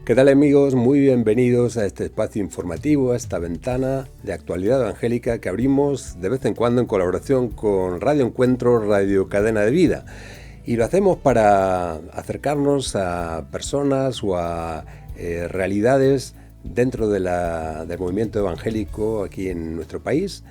¿Qué tal, amigos? Muy bienvenidos a este espacio informativo, a esta ventana de actualidad evangélica que abrimos de vez en cuando en colaboración con Radio Encuentro, Radio Cadena de Vida. Y lo hacemos para acercarnos a personas o a realidades dentro del movimiento evangélico aquí en nuestro país,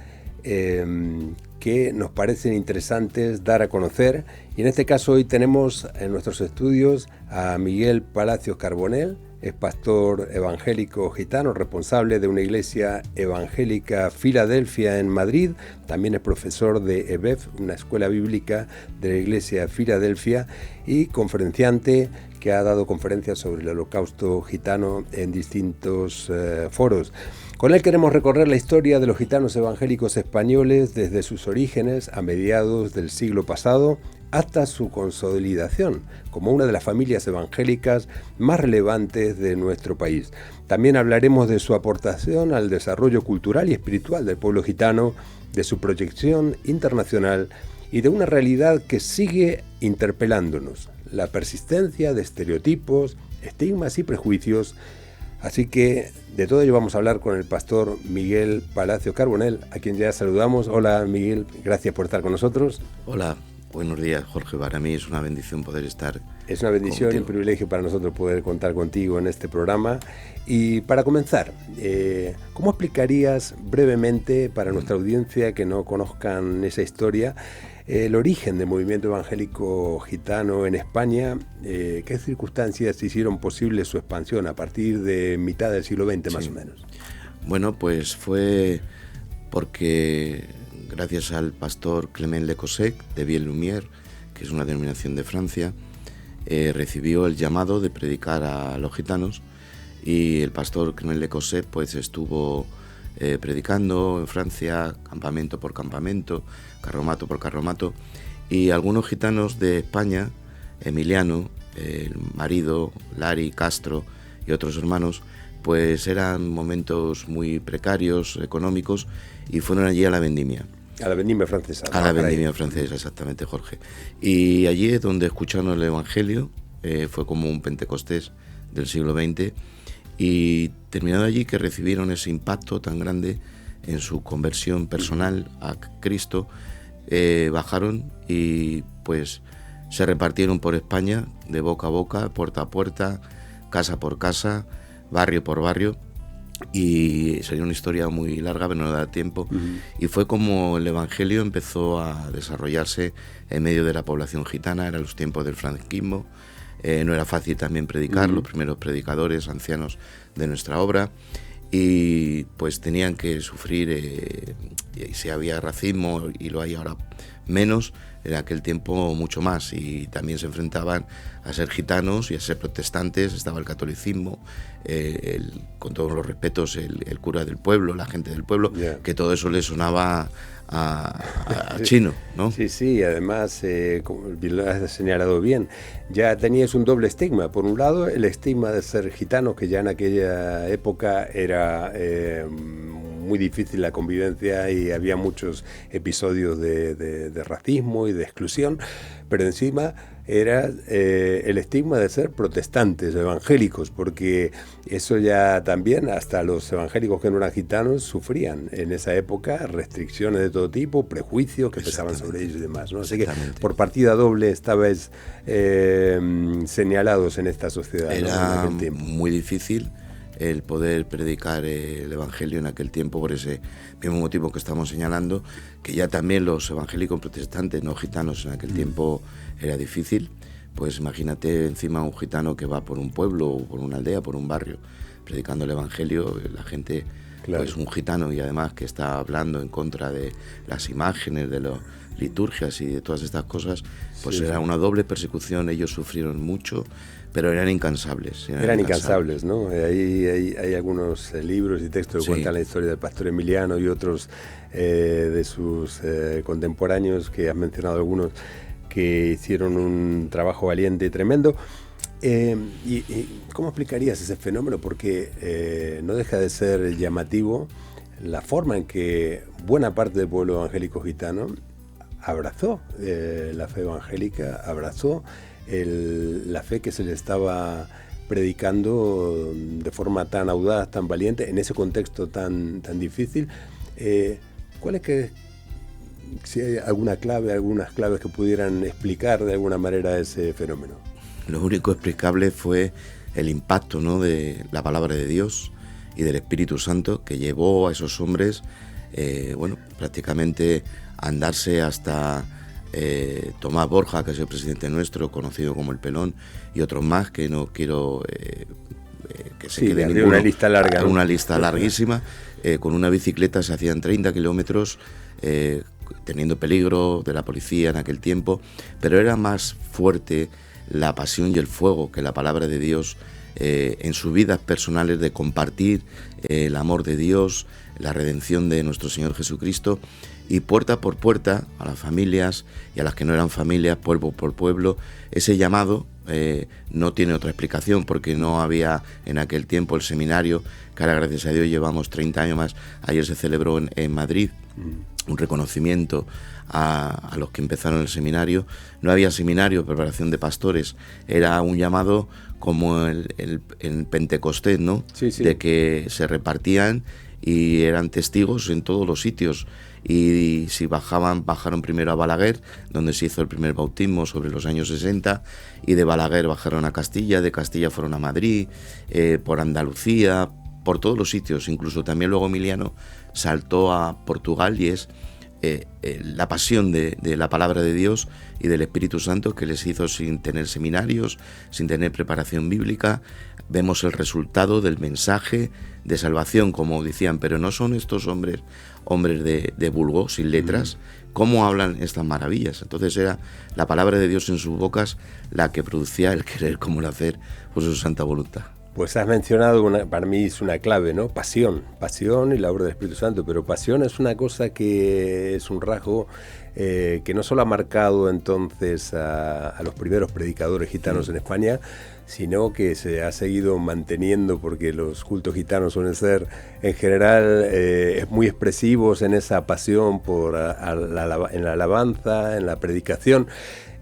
que nos parecen interesantes dar a conocer. Y en este caso hoy tenemos en nuestros estudios a Miguel Palacios Carbonell. Es pastor evangélico gitano, responsable de una iglesia evangélica Filadelfia en Madrid. También es profesor de EBEF, una escuela bíblica de la iglesia Filadelfia, y conferenciante que ha dado conferencias sobre el holocausto gitano en distintos foros. Con él queremos recorrer la historia de los gitanos evangélicos españoles desde sus orígenes a mediados del siglo pasado hasta su consolidación como una de las familias evangélicas más relevantes de nuestro país. También hablaremos de su aportación al desarrollo cultural y espiritual del pueblo gitano, de su proyección internacional y de una realidad que sigue interpelándonos: la persistencia de estereotipos, estigmas y prejuicios. Así que de todo ello vamos a hablar con el pastor Miguel Palacios Carbonell, a quien ya saludamos. Hola, Miguel, gracias por estar con nosotros. Hola, buenos días, Jorge. Para mí es una bendición poder estar. Es una bendición contigo. Y un privilegio para nosotros poder contar contigo en este programa. Y para comenzar, ¿cómo explicarías brevemente para nuestra audiencia que no conozcan esa historia el origen del movimiento evangélico gitano en España? ¿Qué circunstancias hicieron posible su expansión a partir de mitad del siglo XX más o menos? Bueno, pues fue porque gracias al pastor Clement Le Cossec de Vielle-Lumière, que es una denominación de Francia, recibió el llamado de predicar a los gitanos, y el pastor Clement Le Cossec pues estuvo predicando en Francia, campamento por campamento, carromato por carromato, y algunos gitanos de España, Emiliano, el marido, Lari, Castro y otros hermanos, pues eran momentos muy precarios, económicos, y fueron allí a la vendimia. A la vendimia francesa. A la vendimia francesa, exactamente, Jorge. Y allí es donde escucharon el Evangelio, fue como un Pentecostés del siglo XX, y terminado allí que recibieron ese impacto tan grande en su conversión personal a Cristo, bajaron y pues se repartieron por España de boca a boca, puerta a puerta, casa por casa, barrio por barrio, y sería una historia muy larga, pero no da tiempo. Y fue como el Evangelio empezó a desarrollarse en medio de la población gitana. Eran los tiempos del franquismo, no era fácil también predicar, los primeros predicadores ancianos de nuestra obra, y pues tenían que sufrir, y si había racismo, y lo hay ahora menos, en aquel tiempo mucho más, y también se enfrentaban a ser gitanos y a ser protestantes. Estaba el catolicismo, con todos los respetos, el cura del pueblo, la gente del pueblo, que todo eso le sonaba a chino, ¿no? Sí, además, como lo has señalado bien, ya tenías un doble estigma. Por un lado, el estigma de ser gitano, que ya en aquella época era muy difícil la convivencia y había muchos episodios de racismo y de exclusión, pero encima era el estigma de ser protestantes, evangélicos, porque eso ya también, hasta los evangélicos que no eran gitanos sufrían en esa época restricciones de todo tipo, prejuicios que pesaban sobre ellos y demás, ¿no? Así que por partida doble estabais señalados en esta sociedad. Era, ¿no? En aquel tiempo. Muy difícil el poder predicar el Evangelio en aquel tiempo, por ese mismo motivo que estamos señalando, que ya también los evangélicos protestantes, no gitanos, en aquel tiempo era difícil. Pues imagínate encima un gitano que va por un pueblo, o por una aldea, por un barrio, predicando el Evangelio, la gente, claro, pues un gitano, y además que está hablando en contra de las imágenes, de las liturgias y de todas estas cosas, pues era una doble persecución. Ellos sufrieron mucho, pero eran incansables. Eran incansables, ¿no? Hay algunos libros y textos que cuentan la historia del pastor Emiliano y otros de sus contemporáneos, que has mencionado algunos, que hicieron un trabajo valiente y tremendo. ¿Y cómo explicarías ese fenómeno? Porque no deja de ser llamativo la forma en que buena parte del pueblo evangélico gitano abrazó la fe evangélica, abrazó la fe que se le estaba predicando de forma tan audaz, tan valiente, en ese contexto tan difícil. ¿Cuál es que, si hay algunas claves que pudieran explicar de alguna manera ese fenómeno? Lo único explicable fue el impacto, ¿no?, de la palabra de Dios y del Espíritu Santo, que llevó a esos hombres, prácticamente a andarse hasta Tomás Borja, que es el presidente nuestro, conocido como el Pelón, y otros más, que no quiero que se quede ninguno. Una lista larga, ¿no? Una lista larguísima. Con una bicicleta se hacían 30 kilómetros, teniendo peligro de la policía en aquel tiempo, pero era más fuerte la pasión y el fuego que la palabra de Dios en sus vidas personales, de compartir el amor de Dios, la redención de nuestro Señor Jesucristo, y puerta por puerta, a las familias y a las que no eran familias, pueblo por pueblo. Ese llamado no tiene otra explicación, porque no había en aquel tiempo el seminario, que ahora gracias a Dios llevamos 30 años más. Ayer se celebró en Madrid un reconocimiento a los que empezaron el seminario. No había seminario, preparación de pastores, era un llamado como el Pentecostés, ¿no? Sí. De que se repartían y eran testigos en todos los sitios. Y si bajaron primero a Balaguer, donde se hizo el primer bautismo sobre los años 60, y de Balaguer bajaron a Castilla, de Castilla fueron a Madrid, por Andalucía, por todos los sitios. Incluso también luego Emiliano saltó a Portugal, y es la pasión de la palabra de Dios y del Espíritu Santo, que les hizo sin tener seminarios, sin tener preparación bíblica. Vemos el resultado del mensaje de salvación, como decían, pero no son estos hombres de vulgo, sin letras. ¿Cómo hablan estas maravillas? Entonces era la palabra de Dios en sus bocas la que producía el querer como el hacer por su santa voluntad. Pues has mencionado, para mí es una clave, ¿no? Pasión y la obra del Espíritu Santo, pero pasión es una cosa que es un rasgo que no solo ha marcado entonces a los primeros predicadores gitanos en España, sino que se ha seguido manteniendo, porque los cultos gitanos suelen ser en general muy expresivos en esa pasión en la alabanza, en la predicación.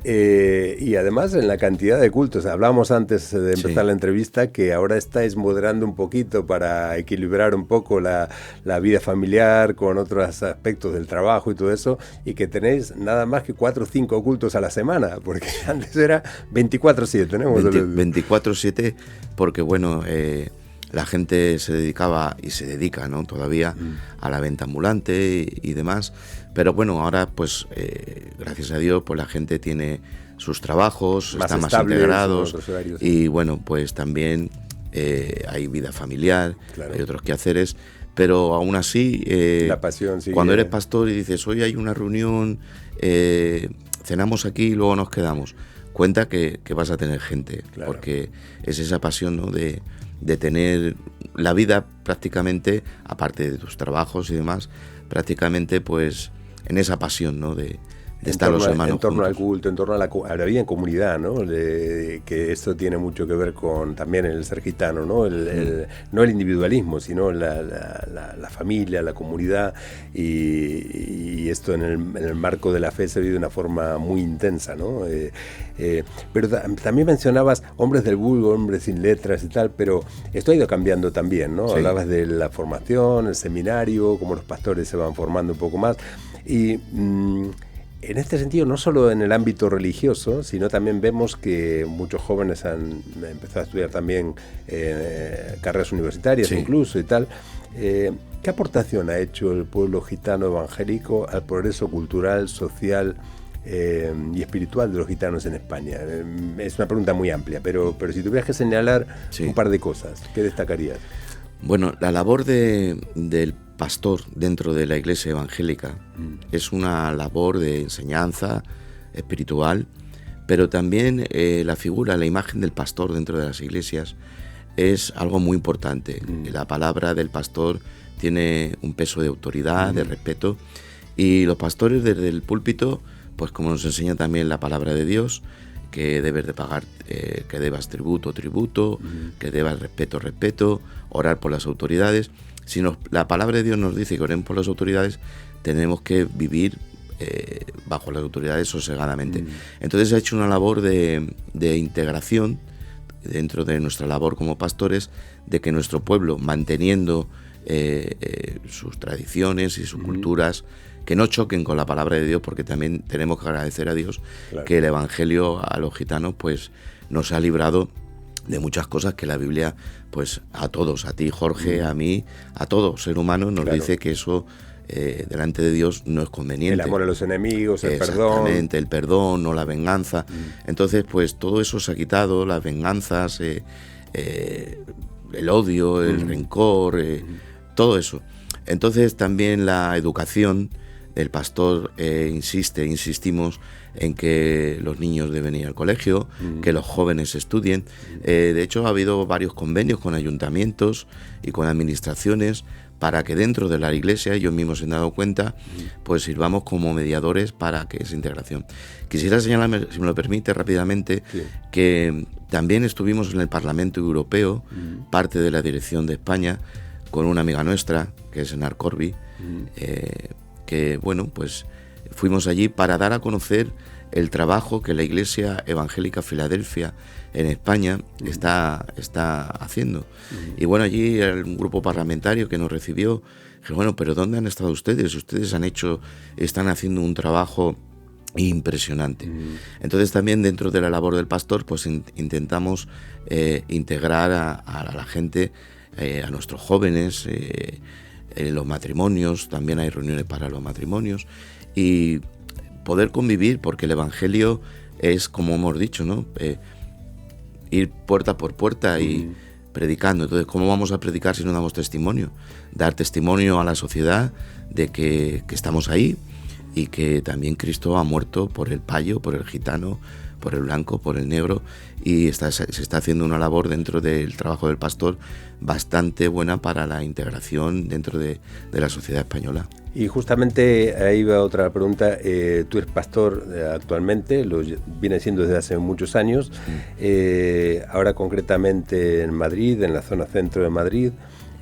Y además en la cantidad de cultos. Hablábamos antes de empezar la entrevista que ahora estáis moderando un poquito para equilibrar un poco la vida familiar con otros aspectos del trabajo y todo eso, y que tenéis nada más que 4 o 5 cultos a la semana, porque antes era 24/7, ¿no? 24/7, porque bueno, la gente se dedicaba y se dedica, ¿no?, todavía a la venta ambulante y demás. Pero bueno, ahora pues gracias a Dios pues la gente tiene sus trabajos, están más integrados, y bueno, pues también hay vida familiar, claro, hay otros quehaceres, pero aún así la pasión sigue. Cuando eres pastor y dices, hoy hay una reunión, cenamos aquí y luego nos quedamos, cuenta que vas a tener gente, claro, porque es esa pasión, ¿no?, de tener la vida prácticamente, aparte de tus trabajos y demás, prácticamente pues en esa pasión, ¿no?, de estar los hermanos en torno juntos. Al culto, en torno a la vida en comunidad, ¿no? Que esto tiene mucho que ver con también el ser gitano, ¿no? No el individualismo, sino la familia, la comunidad, y esto en el marco de la fe se vive de una forma muy intensa, ¿no? Pero también mencionabas hombres del vulgo, hombres sin letras y tal, pero esto ha ido cambiando también, ¿no? Sí. Hablabas de la formación, el seminario, cómo los pastores se van formando un poco más, y en este sentido, no solo en el ámbito religioso, sino también vemos que muchos jóvenes han empezado a estudiar también carreras universitarias, sí, incluso y tal. ¿Qué aportación ha hecho el pueblo gitano evangélico al progreso cultural, social y espiritual de los gitanos en España? Es una pregunta muy amplia, pero si tuvieras que señalar un par de cosas, ¿qué destacarías? Bueno, la labor del pastor dentro de la iglesia evangélica es una labor de enseñanza espiritual, pero también la figura, la imagen del pastor dentro de las iglesias es algo muy importante. La palabra del pastor tiene un peso de autoridad, de respeto, y los pastores desde el púlpito, pues como nos enseña también la palabra de Dios, que debes de pagar, que debas tributo, que debas respeto, orar por las autoridades. Si la palabra de Dios nos dice que oremos por las autoridades, tenemos que vivir bajo las autoridades sosegadamente. Entonces ha hecho una labor de integración dentro de nuestra labor como pastores, de que nuestro pueblo, manteniendo sus tradiciones y sus culturas, que no choquen con la palabra de Dios, porque también tenemos que agradecer a Dios que el Evangelio a los gitanos pues nos ha librado de muchas cosas que la Biblia, pues a todos, a ti Jorge, a mí, a todo ser humano nos dice que eso delante de Dios no es conveniente. El amor a los enemigos, el perdón. Exactamente, el perdón, no la venganza. Entonces, pues todo eso se ha quitado, las venganzas, el odio, el rencor, todo eso. Entonces también la educación, el pastor insistimos en que los niños deben ir al colegio, que los jóvenes estudien. De hecho, ha habido varios convenios con ayuntamientos y con administraciones para que dentro de la iglesia, ellos mismos se han dado cuenta, pues sirvamos como mediadores para que esa integración. Quisiera señalarme, si me lo permite rápidamente, que también estuvimos en el Parlamento Europeo, parte de la dirección de España, con una amiga nuestra, que es Enar Corby, que bueno, pues fuimos allí para dar a conocer el trabajo que la Iglesia Evangélica Filadelfia en España está haciendo. Y bueno, allí un grupo parlamentario que nos recibió, dije, bueno, pero ¿dónde han estado ustedes? Ustedes están haciendo un trabajo impresionante. Entonces también dentro de la labor del pastor, pues intentamos integrar a la gente, a nuestros jóvenes, en los matrimonios, también hay reuniones para los matrimonios, y poder convivir, porque el Evangelio es, como hemos dicho, ¿no? Ir puerta por puerta y predicando. Entonces, ¿cómo vamos a predicar si no damos testimonio? Dar testimonio a la sociedad de que estamos ahí y que también Cristo ha muerto por el payo, por el gitano, por el blanco, por el negro, y se está haciendo una labor dentro del trabajo del pastor bastante buena para la integración dentro de la sociedad española. Y justamente ahí va otra pregunta. Tú eres pastor actualmente, lo vienes siendo desde hace muchos años, ahora concretamente en Madrid, en la zona centro de Madrid,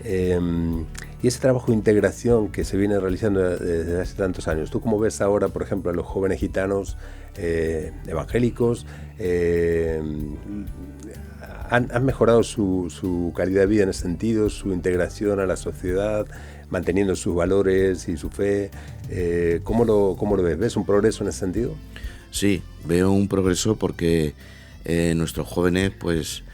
y ese trabajo de integración que se viene realizando desde hace tantos años. ¿Tú cómo ves ahora, por ejemplo, a los jóvenes gitanos evangélicos? ¿Han mejorado su calidad de vida en ese sentido, su integración a la sociedad, manteniendo sus valores y su fe? ¿Cómo lo ves? ¿Ves un progreso en ese sentido? Sí, veo un progreso porque nuestros jóvenes, pues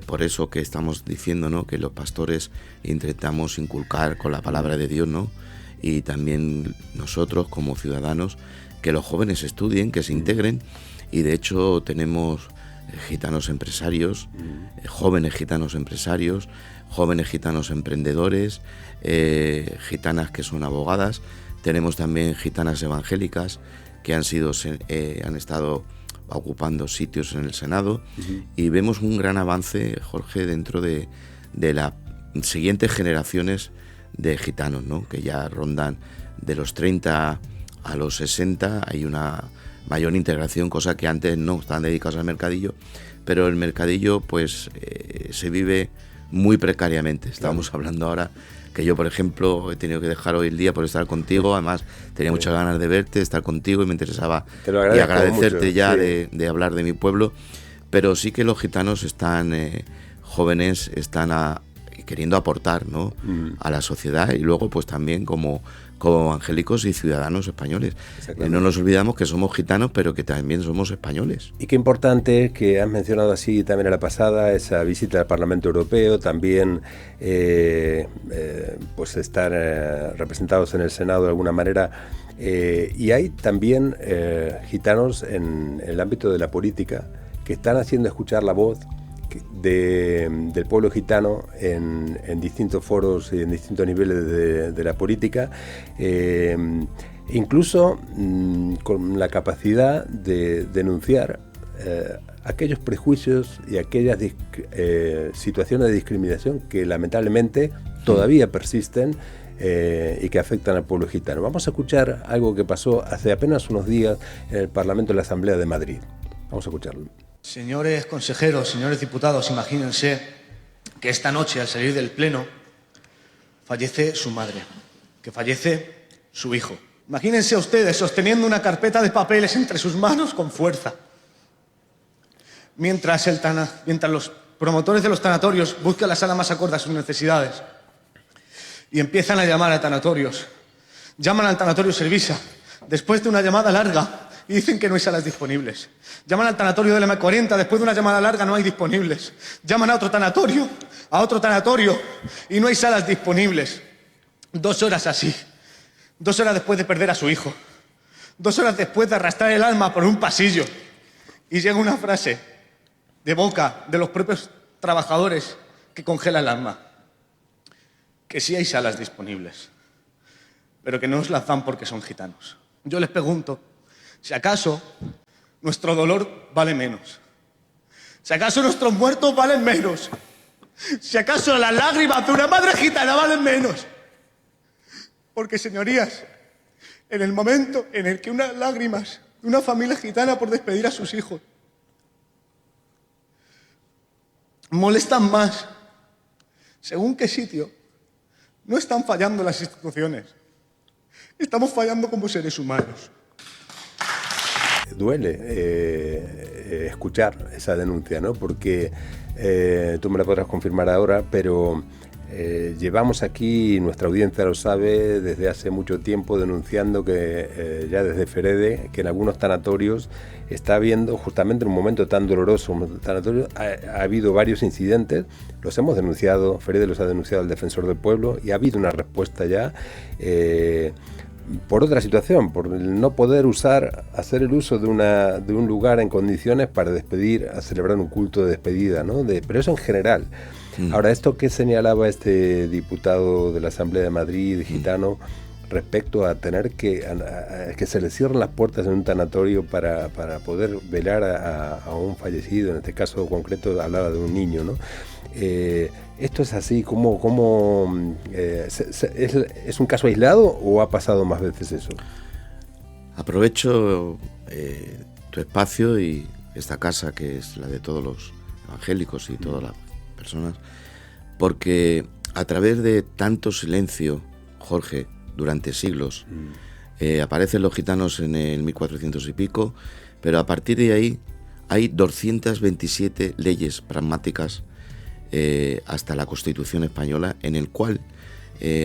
por eso que estamos diciendo, ¿no?, que los pastores intentamos inculcar con la palabra de Dios, ¿no?, y también nosotros como ciudadanos, que los jóvenes estudien, que se integren, y de hecho tenemos gitanos empresarios, jóvenes gitanos empresarios, jóvenes gitanos emprendedores, gitanas que son abogadas, tenemos también gitanas evangélicas que han estado ocupando sitios en el Senado, y vemos un gran avance, Jorge, dentro de las siguientes generaciones de gitanos, ¿no?, que ya rondan de los 30 a los 60, hay una mayor integración, cosa que antes no, estaban dedicados al mercadillo, pero el mercadillo pues se vive muy precariamente. Estábamos hablando ahora que yo, por ejemplo, he tenido que dejar hoy el día por estar contigo, además tenía muchas ganas de verte, estar contigo, y me interesaba y agradecerte mucho, ya de hablar de mi pueblo, pero sí que los gitanos están, jóvenes, están queriendo aportar, ¿no?, a la sociedad, y luego pues también como evangélicos y ciudadanos españoles. No nos olvidamos que somos gitanos, pero que también somos españoles. Y qué importante que has mencionado así también a la pasada, esa visita al Parlamento Europeo, también pues estar representados en el Senado de alguna manera. Y hay también gitanos en el ámbito de la política que están haciendo escuchar la voz del pueblo gitano en distintos foros y en distintos niveles de la política, incluso con la capacidad de denunciar aquellos prejuicios y aquellas situaciones de discriminación que lamentablemente todavía persisten y que afectan al pueblo gitano. Vamos a escuchar algo que pasó hace apenas unos días en el Parlamento de la Asamblea de Madrid. Vamos a escucharlo. Señores consejeros, señores diputados, imagínense que esta noche, al salir del Pleno, fallece su madre, que fallece su hijo. Imagínense ustedes sosteniendo una carpeta de papeles entre sus manos con fuerza, mientras los promotores de los tanatorios buscan la sala más acorde a sus necesidades y empiezan a llamar a tanatorios. Llaman al tanatorio Servisa después de una llamada larga y dicen que no hay salas disponibles. Llaman al tanatorio del M40, después de una llamada larga no hay disponibles. Llaman a otro tanatorio y no hay salas disponibles. 2 horas así. 2 horas después de perder a su hijo. 2 horas después de arrastrar el alma por un pasillo. Y llega una frase de boca de los propios trabajadores que congela el alma. Que sí hay salas disponibles, pero que no nos las dan porque son gitanos. Yo les pregunto, si acaso nuestro dolor vale menos, si acaso nuestros muertos valen menos, si acaso las lágrimas de una madre gitana valen menos. Porque, señorías, en el momento en el que unas lágrimas de una familia gitana por despedir a sus hijos molestan más, según qué sitio, no están fallando las instituciones, estamos fallando como seres humanos. Duele escuchar esa denuncia, ¿no? Porque tú me la podrás confirmar ahora, pero llevamos aquí, nuestra audiencia lo sabe, desde hace mucho tiempo denunciando que ya desde Ferede, que en algunos tanatorios está habiendo, justamente en un momento tan doloroso, ha habido varios incidentes, los hemos denunciado, Ferede los ha denunciado al Defensor del Pueblo y ha habido una respuesta ya por otra situación, por el no poder hacer el uso de un lugar en condiciones para despedir, a celebrar un culto de despedida, ¿no? Pero eso en general. Ahora, esto que señalaba este diputado de la Asamblea de Madrid, gitano, respecto a tener que se le cierren las puertas en un tanatorio para poder velar a un fallecido, en este caso concreto hablaba de un niño, ¿no? ¿Esto es así? ¿Es un caso aislado o ha pasado más veces eso? Aprovecho tu espacio y esta casa, que es la de todos los evangélicos y todas las personas, porque a través de tanto silencio, Jorge, durante siglos, aparecen los gitanos en el 1400 y pico, pero a partir de ahí hay 227 leyes pragmáticas hasta la Constitución española, en el cual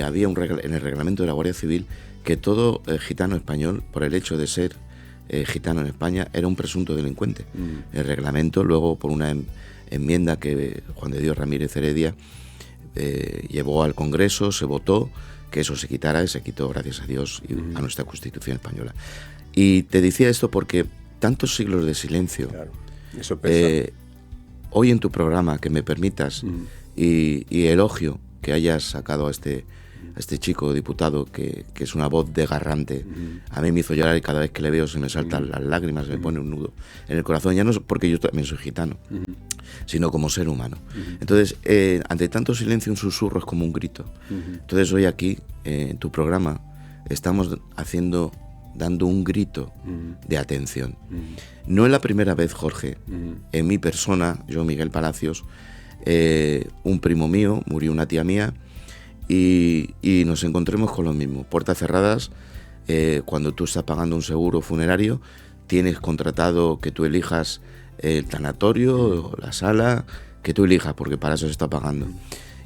había en el reglamento de la Guardia Civil que todo gitano español, por el hecho de ser gitano en España, era un presunto delincuente. El reglamento, luego por una enmienda que Juan de Dios Ramírez Heredia llevó al Congreso, se votó que eso se quitara y se quitó, gracias a Dios y a nuestra Constitución española. Y te decía esto porque tantos siglos de silencio, claro, eso pesa. Hoy en tu programa, que me permitas, y elogio que hayas sacado a este chico diputado que es una voz desgarrante. A mí me hizo llorar y cada vez que le veo se me saltan las lágrimas, se me pone un nudo en el corazón, ya no es porque yo también soy gitano, sino como ser humano. Entonces, ante tanto silencio, un susurro es como un grito. Entonces hoy aquí, en tu programa, estamos dando un grito de atención. No es la primera vez, Jorge, en mi persona, yo, Miguel Palacios, un primo mío, murió una tía mía, y nos encontremos con lo mismo, puertas cerradas. Cuando tú estás pagando un seguro funerario, tienes contratado que tú elijas el tanatorio, la sala, que tú elijas, porque para eso se está pagando.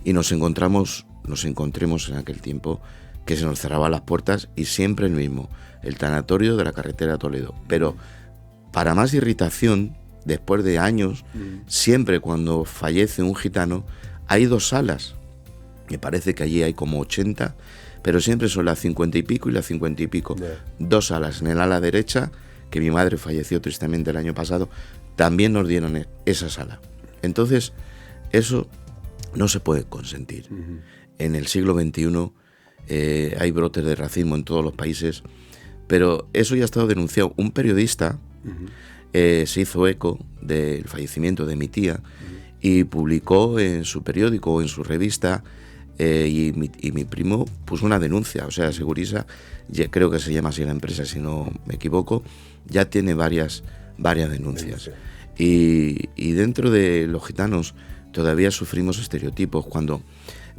Y nos encontremos en aquel tiempo que se nos cerraban las puertas, y siempre el mismo, el tanatorio de la carretera a Toledo. Pero para más irritación, después de años, siempre cuando fallece un gitano, hay 2 salas. Me parece que allí hay como 80, pero siempre son las 50 y pico y las 50 y pico. 2 salas. En el ala derecha, que mi madre falleció tristemente el año pasado, también nos dieron esa sala. Entonces, eso no se puede consentir. En el siglo XXI hay brotes de racismo en todos los países, pero eso ya ha estado denunciado. Un periodista se hizo eco del fallecimiento de mi tía y publicó en su periódico o en su revista, y mi primo puso una denuncia. O sea, Segurisa, creo que se llama así la empresa si no me equivoco, ya tiene varias denuncias. Y dentro de los gitanos todavía sufrimos estereotipos. Cuando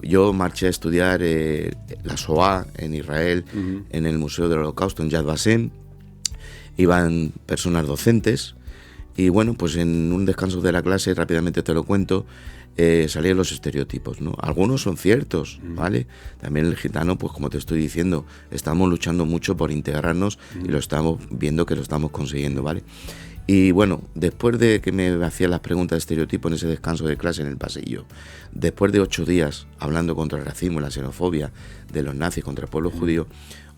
yo marché a estudiar la Shoah en Israel, en el Museo del Holocausto en Yad Vashem, iban personas docentes Y bueno, pues en un descanso de la clase, rápidamente te lo cuento, salían los estereotipos, ¿no? Algunos son ciertos, ¿vale? También el gitano, pues como te estoy diciendo, estamos luchando mucho por integrarnos y lo estamos viendo que lo estamos consiguiendo, ¿vale? Y bueno, después de que me hacían las preguntas de estereotipo en ese descanso de clase en el pasillo, después de 8 días hablando contra el racismo y la xenofobia de los nazis contra el pueblo judío,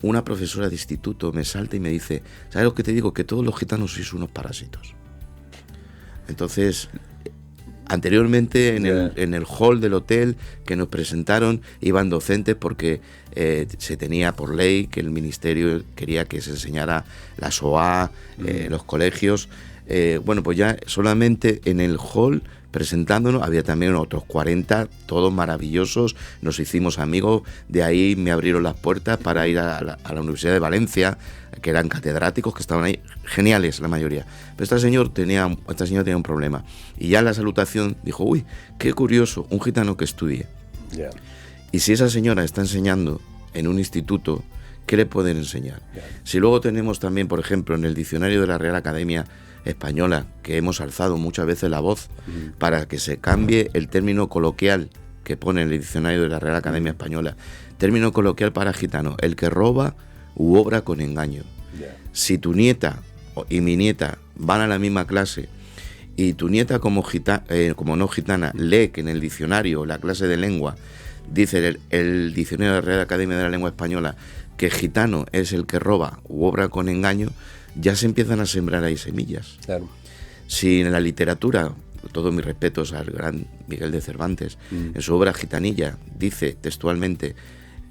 una profesora de instituto me salta y me dice, ¿sabes lo que te digo? Que todos los gitanos sois unos parásitos. Entonces, anteriormente en el hall del hotel que nos presentaron iban docentes porque se tenía por ley que el ministerio quería que se enseñara la SOA, los colegios. Bueno, pues ya solamente en el hall presentándonos había también otros 40, todos maravillosos, nos hicimos amigos, de ahí me abrieron las puertas para ir a la Universidad de Valencia, que eran catedráticos que estaban ahí, geniales la mayoría. Pero esta señora tenía un problema, y ya en la salutación dijo, uy, qué curioso, un gitano que estudie. Yeah. Y si esa señora está enseñando en un instituto, ¿qué le pueden enseñar? Yeah. Si luego tenemos también, por ejemplo, en el diccionario de la Real Academia Española, que hemos alzado muchas veces la voz para que se cambie el término coloquial que pone en el diccionario de la Real Academia Española, término coloquial para gitano, el que roba u obra con engaño. Yeah. Si tu nieta y mi nieta van a la misma clase y tu nieta como no gitana lee que en el diccionario, la clase de lengua, dice el diccionario de la Real Academia de la Lengua Española que gitano es el que roba u obra con engaño, ya se empiezan a sembrar ahí semillas. Claro. Si en la literatura, todos mis respetos al gran Miguel de Cervantes, en su obra Gitanilla, dice textualmente,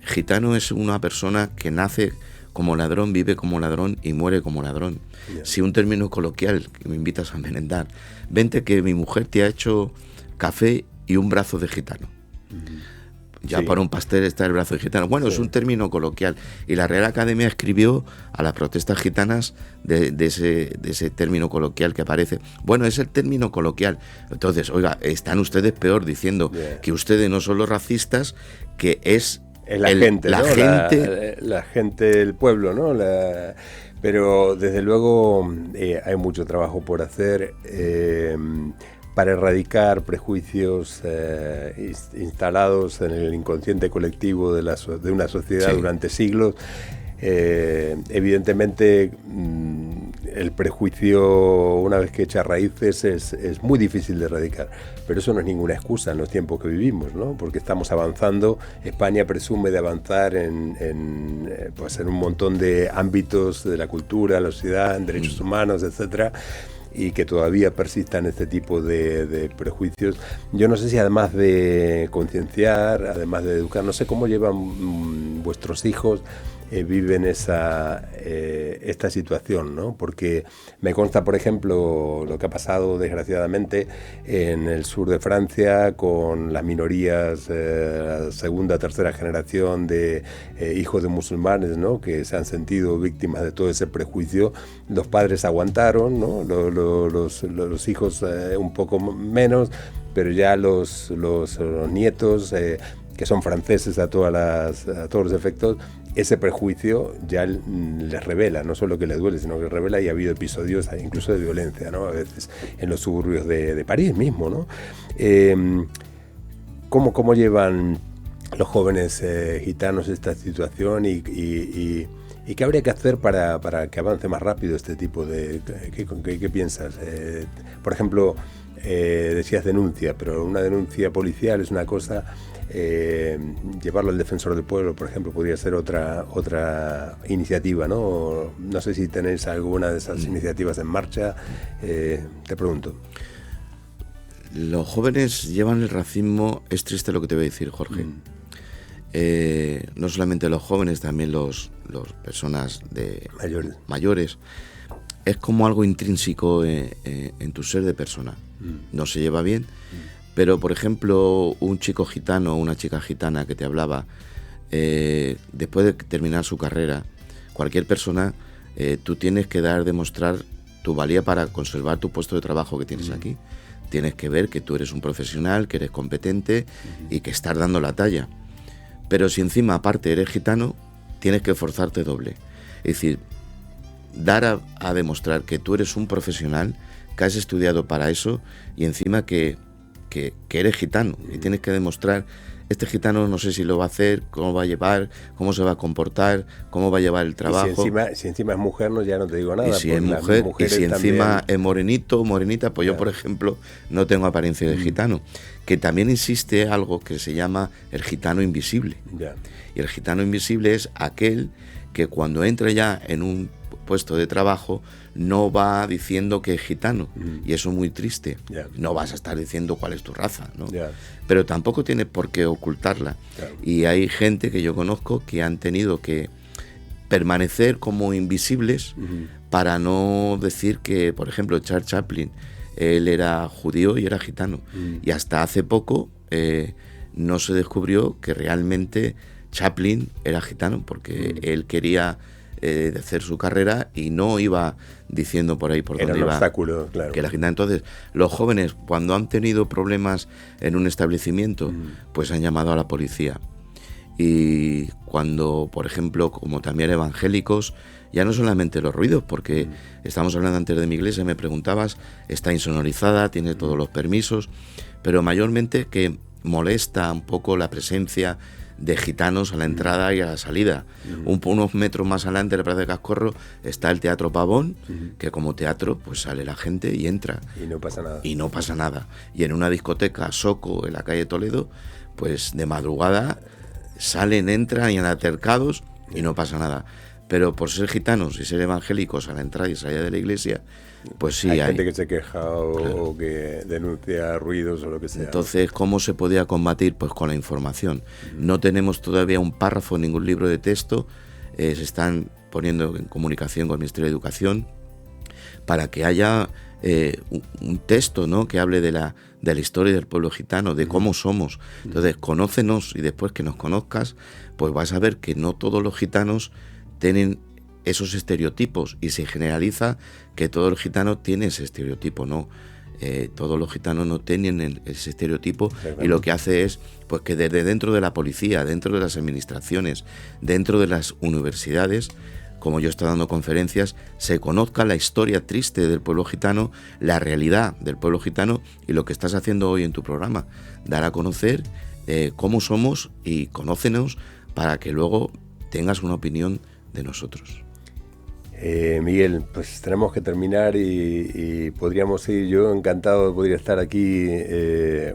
gitano es una persona que nace como ladrón, vive como ladrón y muere como ladrón. Yeah. Si un término coloquial, que me invitas a merendar, vente que mi mujer te ha hecho café y un brazo de gitano. Ya sí. Para un pastel está el brazo de gitano. Bueno, sí. Es un término coloquial. Y la Real Academia escribió a las protestas gitanas de ese término coloquial que aparece. Bueno, es el término coloquial. Entonces, oiga, están ustedes peor diciendo que ustedes no son los racistas, que es la gente, ¿no? La gente del pueblo, ¿no? Pero desde luego hay mucho trabajo por hacer. Para erradicar prejuicios instalados en el inconsciente colectivo de una sociedad durante siglos. Evidentemente, el prejuicio, una vez que echa raíces, es muy difícil de erradicar. Pero eso no es ninguna excusa en los tiempos que vivimos, ¿no? Porque estamos avanzando. España presume de avanzar en un montón de ámbitos de la cultura, la sociedad, en derechos humanos, etcétera, y que todavía persistan este tipo de prejuicios. Yo no sé si además de concienciar, además de educar, no sé cómo llevan vuestros hijos, viven esta situación, ¿no? Porque me consta, por ejemplo, lo que ha pasado desgraciadamente en el sur de Francia con las minorías, segunda, tercera generación de hijos de musulmanes, ¿no? Que se han sentido víctimas de todo ese prejuicio. Los padres aguantaron, ¿no? Los hijos un poco menos, pero ya los nietos, que son franceses a todos los efectos, ese prejuicio ya les revela, no solo que les duele, sino que les revela, y ha habido episodios incluso de violencia, ¿no? A veces en los suburbios de París mismo, ¿no? ¿Cómo llevan los jóvenes gitanos esta situación y qué habría que hacer para que avance más rápido este tipo de... ¿Qué piensas? Por ejemplo, decías denuncia, pero una denuncia policial es una cosa... llevarlo al defensor del pueblo, por ejemplo, podría ser otra iniciativa, ¿no? No sé si tenéis alguna de esas iniciativas en marcha. Te pregunto. Los jóvenes llevan el racismo, es triste lo que te voy a decir, Jorge. No solamente los jóvenes, también los personas mayores. Es como algo intrínseco en tu ser de persona. No se lleva bien. Pero, por ejemplo, un chico gitano o una chica gitana que te hablaba, después de terminar su carrera, cualquier persona, tú tienes que demostrar tu valía para conservar tu puesto de trabajo que tienes aquí. Tienes que ver que tú eres un profesional, que eres competente y que estás dando la talla. Pero si encima, aparte, eres gitano, tienes que esforzarte doble. Es decir, dar a demostrar que tú eres un profesional, que has estudiado para eso y encima que eres gitano y tienes que demostrar, este gitano no sé si lo va a hacer, cómo va a llevar, cómo se va a comportar, cómo va a llevar el trabajo. Y si encima es mujer, no, ya no te digo nada. Y si es mujer, y si encima también es morenito o morenita, pues yo, por ejemplo, no tengo apariencia de gitano. Que también existe algo que se llama el gitano invisible. Y el gitano invisible es aquel que cuando entra ya en un puesto de trabajo no va diciendo que es gitano, y eso es muy triste. No vas a estar diciendo cuál es tu raza, ¿no? Pero tampoco tienes por qué ocultarla. Y hay gente que yo conozco que han tenido que permanecer como invisibles para no decir que, por ejemplo, Charles Chaplin, él era judío y era gitano, y hasta hace poco no se descubrió que realmente Chaplin era gitano, porque él quería de hacer su carrera y no iba diciendo por ahí por dónde iba. Obstáculo, claro. Que la gitana. Entonces, los jóvenes, cuando han tenido problemas en un establecimiento, pues han llamado a la policía. Y cuando, por ejemplo, como también evangélicos, ya no solamente los ruidos, porque estamos hablando antes de mi iglesia, me preguntabas, está insonorizada, tiene todos los permisos, pero mayormente que molesta un poco la presencia de gitanos a la entrada y a la salida. Unos metros más adelante de la Plaza de Cascorro está el Teatro Pavón, que como teatro pues sale la gente y entra. Y no pasa nada. Y en una discoteca, Soco, en la calle Toledo, pues de madrugada salen, entran y en altercados y no pasa nada. Pero por ser gitanos y ser evangélicos a la entrada y salida de la iglesia, pues sí hay gente que se queja o que denuncia ruidos o lo que sea. Entonces, ¿cómo se podía combatir? Pues con la información. No tenemos todavía un párrafo en ningún libro de texto. Se están poniendo en comunicación con el Ministerio de Educación para que haya un texto, ¿no?, que hable de la historia del pueblo gitano, de cómo somos. Entonces, conócenos, y después que nos conozcas, pues vas a ver que no todos los gitanos tienen esos estereotipos, y se generaliza que todo el gitano tiene ese estereotipo. No, todos los gitanos no tienen ese estereotipo, y lo que hace es pues que desde dentro de la policía, dentro de las administraciones, dentro de las universidades, como yo estoy dando conferencias, se conozca la historia triste del pueblo gitano, la realidad del pueblo gitano, y lo que estás haciendo hoy en tu programa, dar a conocer cómo somos, y conócenos para que luego tengas una opinión de nosotros. Miguel, pues tenemos que terminar y podríamos ir, yo encantado podría estar aquí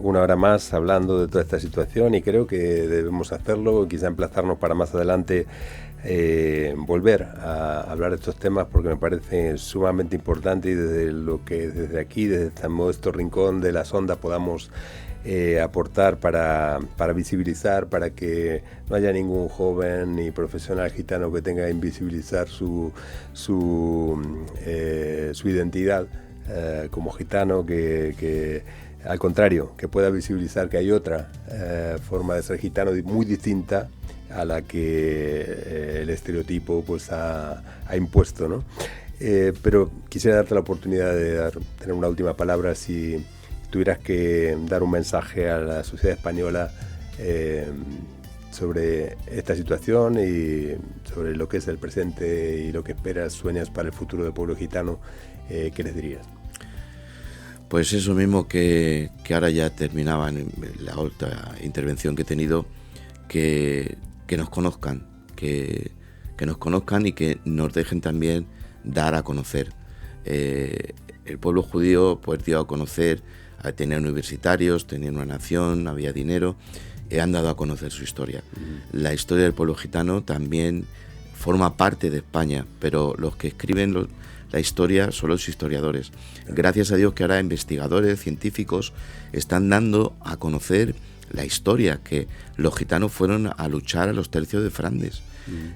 una hora más hablando de toda esta situación, y creo que debemos hacerlo, quizá emplazarnos para más adelante volver a hablar de estos temas, porque me parece sumamente importante, y desde aquí, desde este modesto rincón de las ondas, podamos aportar para visibilizar, para que no haya ningún joven ni profesional gitano que tenga que invisibilizar su identidad como gitano, que al contrario, que pueda visibilizar que hay otra forma de ser gitano muy distinta a la que el estereotipo pues ha impuesto, ¿no? Pero quisiera darte la oportunidad de tener una última palabra, si tuvieras que dar un mensaje a la sociedad española sobre esta situación y sobre lo que es el presente y lo que esperas, sueñas para el futuro del pueblo gitano, ¿qué les dirías? Pues eso mismo que ahora ya terminaba en la otra intervención que he tenido, que nos conozcan, que nos conozcan y que nos dejen también dar a conocer. El pueblo judío pues dio a conocer, tenía universitarios, tenía una nación, había dinero, y han dado a conocer su historia. La historia del pueblo gitano también forma parte de España, pero los que escriben la historia son los historiadores. Gracias a Dios que ahora investigadores, científicos, están dando a conocer la historia, que los gitanos fueron a luchar a los tercios de Flandes,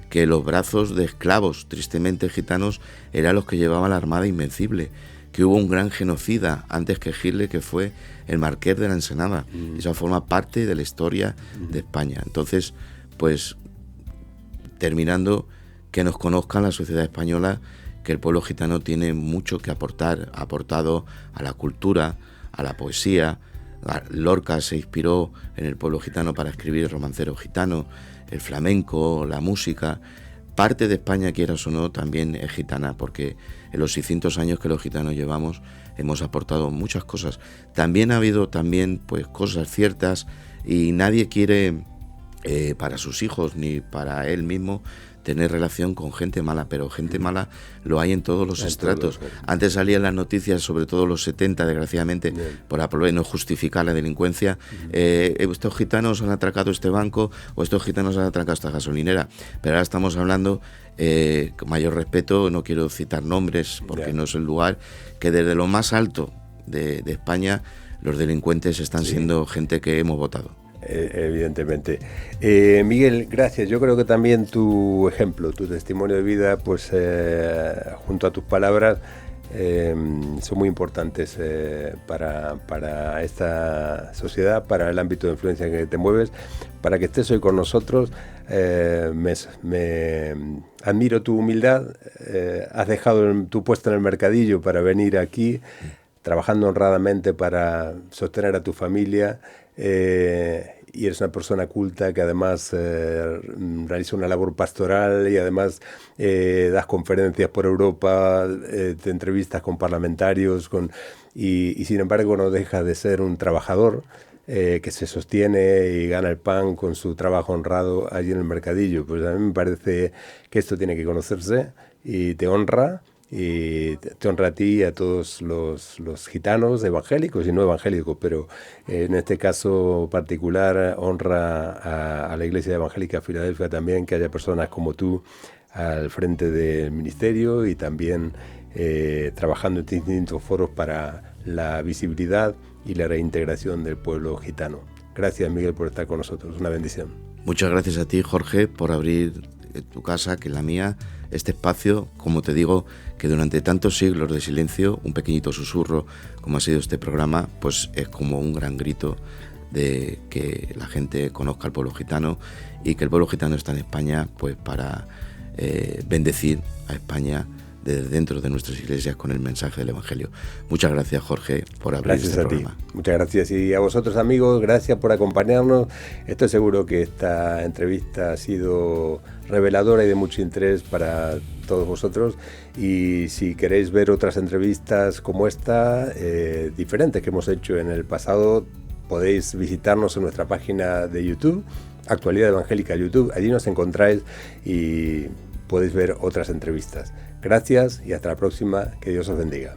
que los brazos de esclavos, tristemente gitanos, eran los que llevaban la Armada Invencible, que hubo un gran genocida antes que Hitler, que fue el Marqués de la Ensenada. Eso forma parte de la historia de España. Entonces, pues, terminando, que nos conozcan la sociedad española, que el pueblo gitano tiene mucho que aportar, ha aportado a la cultura, a la poesía. Lorca se inspiró en el pueblo gitano para escribir el romancero gitano, el flamenco, la música, parte de España, quieras o no, también es gitana, porque en los 600 años que los gitanos llevamos hemos aportado muchas cosas. También ha habido pues cosas ciertas, y nadie quiere para sus hijos ni para él mismo tener relación con gente mala, pero gente mala lo hay en todos los estratos. Antes salían las noticias, sobre todo los 70, desgraciadamente, por no justificar la delincuencia. Estos gitanos han atracado este banco, o estos gitanos han atracado esta gasolinera. Pero ahora estamos hablando, con mayor respeto, no quiero citar nombres porque no es el lugar, que desde lo más alto de España los delincuentes están siendo gente que hemos votado. Evidentemente. Miguel, gracias. Yo creo que también tu ejemplo, tu testimonio de vida, pues junto a tus palabras, son muy importantes para esta sociedad, para el ámbito de influencia en que te mueves, para que estés hoy con nosotros. Me admiro tu humildad. Has dejado tu puesto en el mercadillo para venir aquí, trabajando honradamente para sostener a tu familia. Y eres una persona culta que además realiza una labor pastoral, y además das conferencias por Europa, te entrevistas con parlamentarios, y sin embargo no dejas de ser un trabajador que se sostiene y gana el pan con su trabajo honrado allí en el mercadillo. Pues a mí me parece que esto tiene que conocerse, y te honra. Y te honra a ti y a todos los gitanos evangélicos y no evangélicos, pero en este caso particular honra a la Iglesia Evangélica de Filadelfia también, que haya personas como tú al frente del ministerio, y también trabajando en distintos foros para la visibilidad y la reintegración del pueblo gitano. Gracias, Miguel, por estar con nosotros. Una bendición. Muchas gracias a ti, Jorge, por abrir tu casa, que es la mía, este espacio, como te digo, que durante tantos siglos de silencio, un pequeñito susurro, como ha sido este programa, pues es como un gran grito de que la gente conozca al pueblo gitano, y que el pueblo gitano está en España pues para bendecir a España desde dentro de nuestras iglesias con el mensaje del Evangelio. Muchas gracias, Jorge, por abrir este programa. Muchas gracias, y a vosotros, amigos, gracias por acompañarnos. Estoy seguro que esta entrevista ha sido reveladora y de mucho interés para todos vosotros, y si queréis ver otras entrevistas como esta, diferentes que hemos hecho en el pasado, podéis visitarnos en nuestra página de YouTube, Actualidad Evangélica YouTube. Allí nos encontráis y podéis ver otras entrevistas. Gracias y hasta la próxima. Que Dios os bendiga.